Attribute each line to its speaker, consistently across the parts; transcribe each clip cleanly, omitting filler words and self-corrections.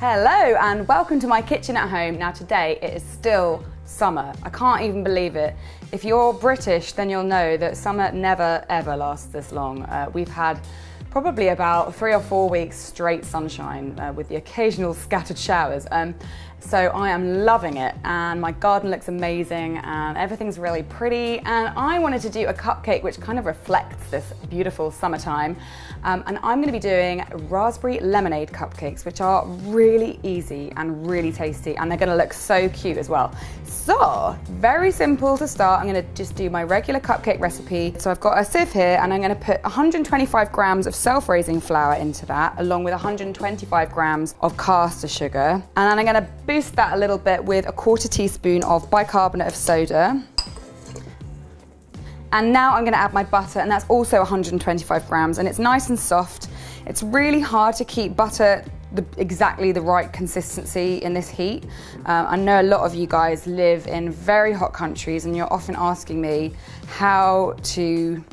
Speaker 1: Hello and welcome to my kitchen at home. Now today it is still summer. I can't even believe it. If you're British, then you'll know that summer never ever lasts this long. We've had probably about 3 or 4 weeks straight sunshine with the occasional scattered showers. So I am loving it, and my garden looks amazing and everything's really pretty, and I wanted to do a cupcake which kind of reflects this beautiful summertime, and I'm going to be doing raspberry lemonade cupcakes, which are really easy and really tasty, and they're going to look so cute as well. So very simple to start. I'm going to just do my regular cupcake recipe. So I've got a sieve here and I'm going to put 125 grams of self-raising flour into that, along with 125 grams of caster sugar, and then I'm going to boost that a little bit with a 1/4 teaspoon of bicarbonate of soda. And now I'm going to add my butter, and that's also 125 grams, and it's nice and soft. It's really hard to keep butter exactly the right consistency in this heat. I know a lot of you guys live in very hot countries, and you're often asking me how to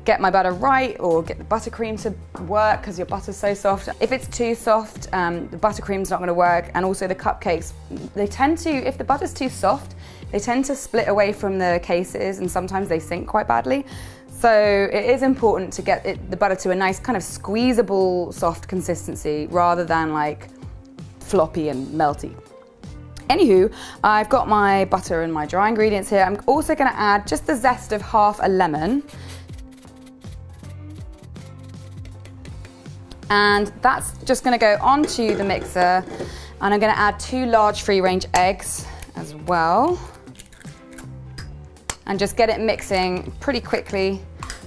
Speaker 1: get my butter right or get the buttercream to work because your butter's so soft. If it's too soft, the buttercream's not going to work, and also the cupcakes, they tend to, if the butter's too soft, they tend to split away from the cases and sometimes they sink quite badly. So it is important to get the butter to a nice kind of squeezable soft consistency rather than like floppy and melty. Anywho, I've got my butter and my dry ingredients here. I'm also going to add just the zest of half a lemon. And that's just going to go onto the mixer, and I'm going to add 2 large free-range eggs as well, and just get it mixing pretty quickly.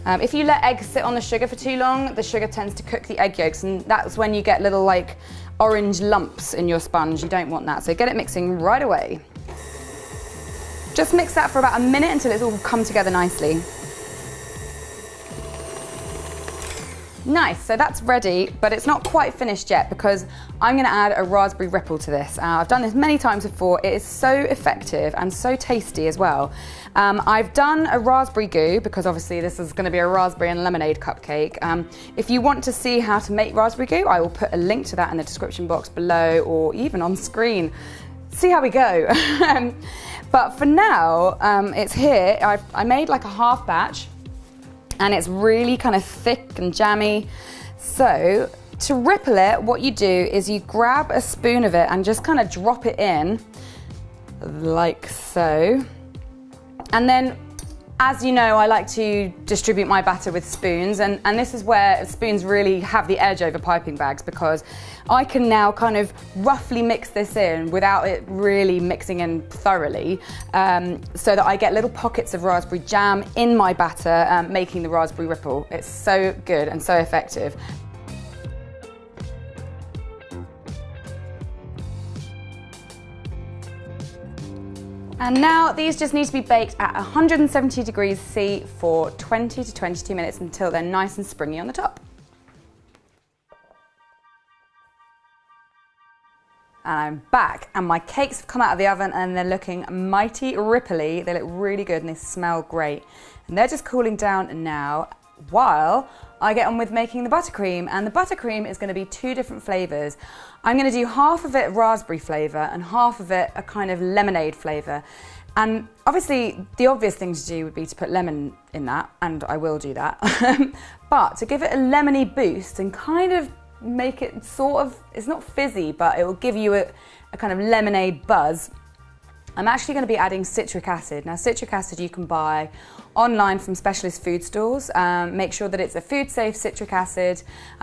Speaker 1: If you let eggs sit on the sugar for too long, the sugar tends to cook the egg yolks, and that's when you get little like orange lumps in your sponge. You don't want that, so get it mixing right away. Just mix that for about a minute until it's all come together nicely. Nice, so that's ready, but it's not quite finished yet because I'm going to add a raspberry ripple to this. I've done this many times before. It is so effective and so tasty as well. I've done a raspberry goo because obviously this is going to be a raspberry and lemonade cupcake. If you want to see how to make raspberry goo, I will put a link to that in the description box below or even on screen. See how we go. But for now, it's here. I made like a half batch, and it's really kind of thick and jammy. So to ripple it, what you do is you grab a spoon of it and just kind of drop it in like so. And then, as you know, I like to distribute my batter with spoons, and this is where spoons really have the edge over piping bags, because I can now kind of roughly mix this in without it really mixing in thoroughly, so that I get little pockets of raspberry jam in my batter, making the raspberry ripple. It's so good and so effective. And now these just need to be baked at 170 degrees C for 20 to 22 minutes until they're nice and springy on the top. And I'm back, and my cakes have come out of the oven and they're looking mighty ripply. They look really good and they smell great. And they're just cooling down now while I get on with making the buttercream. And the buttercream is going to be 2 different flavours. I'm going to do half of it raspberry flavour and half of it a kind of lemonade flavour. And obviously the obvious thing to do would be to put lemon in that, and I will do that. But to give it a lemony boost and kind of make it sort of, it's not fizzy, but it will give you a kind of lemonade buzz, I'm actually going to be adding citric acid. Now, citric acid you can buy online from specialist food stores. Make sure that it's a food-safe citric acid.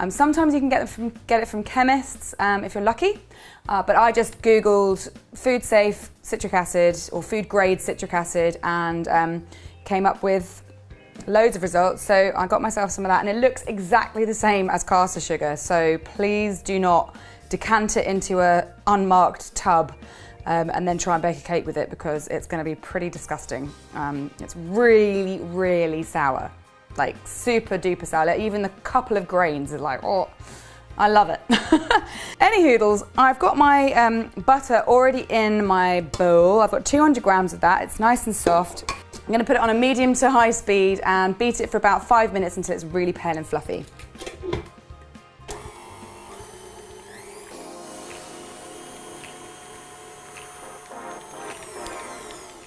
Speaker 1: Sometimes you can get it from chemists if you're lucky. But I just Googled food-safe citric acid or food-grade citric acid and came up with loads of results. So I got myself some of that, and it looks exactly the same as caster sugar. So please do not decant it into an unmarked tub and then try and bake a cake with it, because it's going to be pretty disgusting. It's really, really sour, like super duper sour. Even the couple of grains is like, oh, I love it. Any hoodles, I've got my butter already in my bowl. I've got 200 grams of that. It's nice and soft. I'm going to put it on a medium to high speed and beat it for about 5 minutes until it's really pale and fluffy.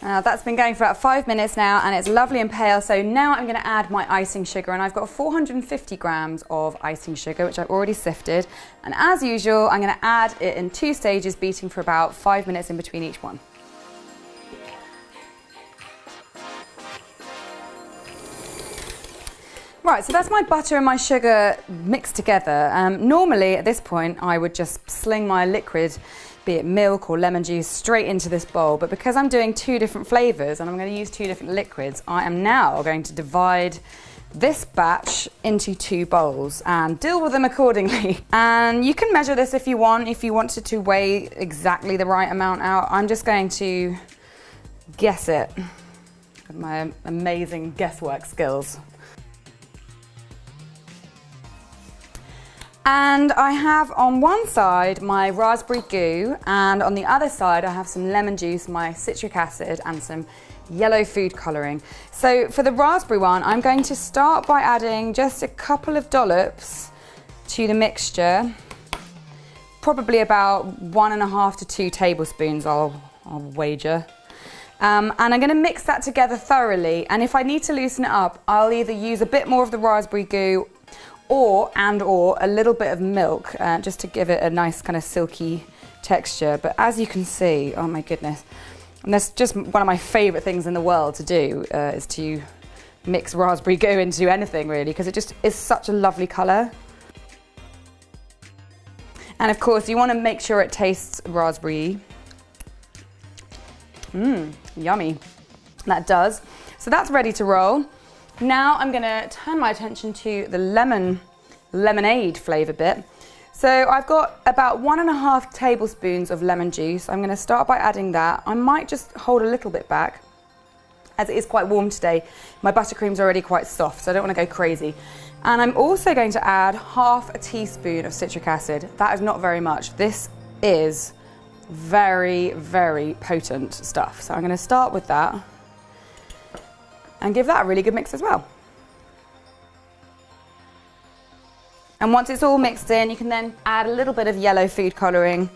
Speaker 1: That's been going for about 5 minutes now, and it's lovely and pale. So now I'm going to add my icing sugar, and I've got 450 grams of icing sugar, which I've already sifted. And as usual, I'm going to add it in 2 stages, beating for about 5 minutes in between each one. Right, so that's my butter and my sugar mixed together. Normally at this point I would just sling my liquid, be it milk or lemon juice, straight into this bowl, but because I'm doing 2 different flavours and I'm going to use 2 different liquids, I am now going to divide this batch into 2 bowls and deal with them accordingly. And you can measure this if you wanted to weigh exactly the right amount out. I'm just going to guess it with my amazing guesswork skills. And I have on one side my raspberry goo, and on the other side I have some lemon juice, my citric acid, and some yellow food colouring. So for the raspberry one, I'm going to start by adding just a couple of dollops to the mixture, probably about 1.5 to 2 tablespoons, I'll wager. And I'm going to mix that together thoroughly, and if I need to loosen it up, I'll either use a bit more of the raspberry goo or a little bit of milk, just to give it a nice kind of silky texture. But as you can see, oh my goodness, and that's just one of my favourite things in the world to do, is to mix raspberry goo into anything really, because it just is such a lovely colour. And of course you want to make sure it tastes raspberry. Yummy. That does. So that's ready to roll. Now I'm going to turn my attention to the lemonade flavour bit. So I've got about 1.5 tablespoons of lemon juice. I'm going to start by adding that. I might just hold a little bit back, as it is quite warm today. My buttercream's already quite soft, so I don't want to go crazy. And I'm also going to add 1/2 teaspoon of citric acid. That is not very much. This is very, very potent stuff. So I'm going to start with that and give that a really good mix as well. And once it's all mixed in, you can then add a little bit of yellow food colouring.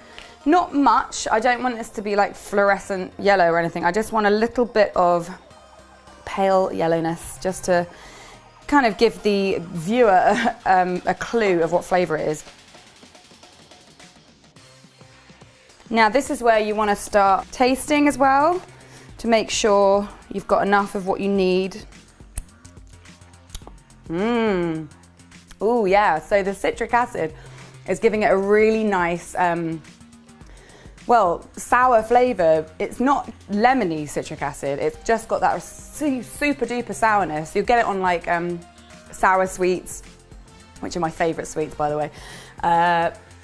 Speaker 1: Not much. I don't want this to be like fluorescent yellow or anything. I just want a little bit of pale yellowness, just to kind of give the viewer a clue of what flavour it is. Now this is where you want to start tasting as well, to make sure you've got enough of what you need. Oh yeah, so the citric acid is giving it a really nice, well, sour flavour. It's not lemony citric acid, it's just got that super duper sourness. You'll get it on like sour sweets, which are my favourite sweets by the way.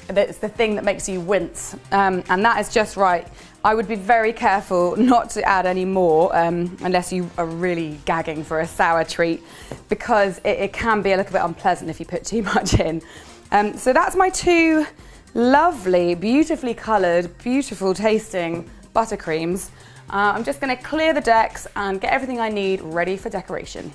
Speaker 1: It's the thing that makes you wince, and that is just right. I would be very careful not to add any more unless you are really gagging for a sour treat, because it can be a little bit unpleasant if you put too much in. So that's my 2 lovely, beautifully coloured, beautiful tasting buttercreams. I'm just going to clear the decks and get everything I need ready for decoration.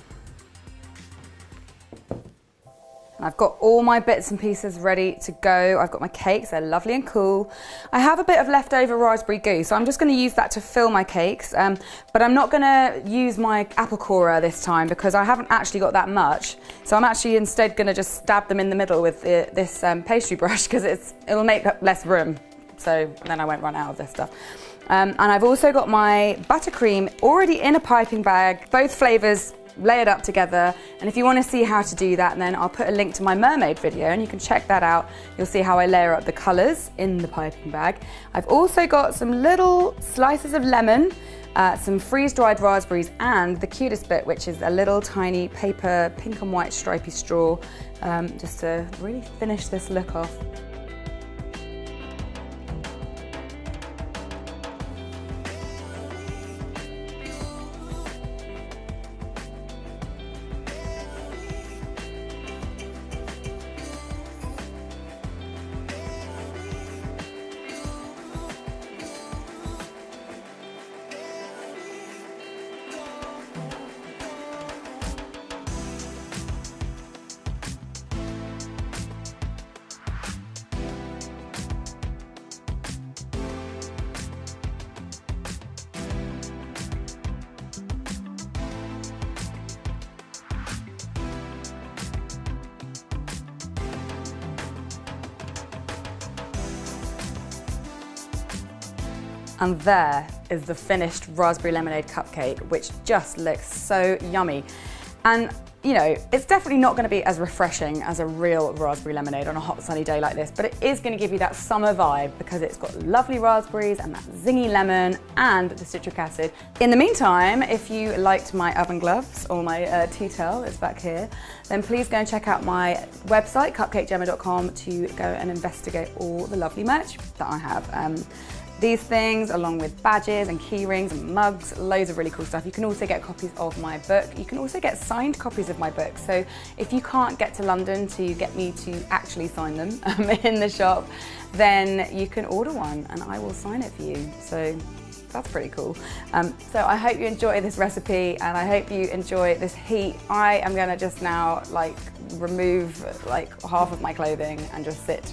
Speaker 1: I've got all my bits and pieces ready to go. I've got my cakes, they're lovely and cool. I have a bit of leftover raspberry goo, so I'm just going to use that to fill my cakes. But I'm not going to use my apple corer this time, because I haven't actually got that much. So I'm actually instead going to just stab them in the middle with this pastry brush, because it'll make less room. So then I won't run out of this stuff. And I've also got my buttercream already in a piping bag, both flavours layered up together. And if you want to see how to do that, then I'll put a link to my mermaid video and you can check that out. You'll see how I layer up the colours in the piping bag. I've also got some little slices of lemon, some freeze-dried raspberries, and the cutest bit, which is a little tiny paper pink and white stripy straw, just to really finish this look off. And there is the finished raspberry lemonade cupcake, which just looks so yummy. And you know, it's definitely not going to be as refreshing as a real raspberry lemonade on a hot sunny day like this, but it is going to give you that summer vibe because it's got lovely raspberries and that zingy lemon and the citric acid. In the meantime, if you liked my oven gloves or my tea towel that's back here, then please go and check out my website, cupcakejemma.com, to go and investigate all the lovely merch that I have. These things, along with badges and key rings and mugs, loads of really cool stuff. You can also get copies of my book. You can also get signed copies of my book. So if you can't get to London to get me to actually sign them in the shop, then you can order one and I will sign it for you. So that's pretty cool. So I hope you enjoy this recipe and I hope you enjoy this heat. I am gonna just now remove half of my clothing and just sit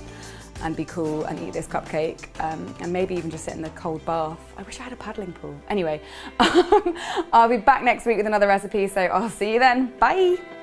Speaker 1: and be cool and eat this cupcake and maybe even just sit in the cold bath. I wish I had a paddling pool. Anyway, I'll be back next week with another recipe, so I'll see you then. Bye.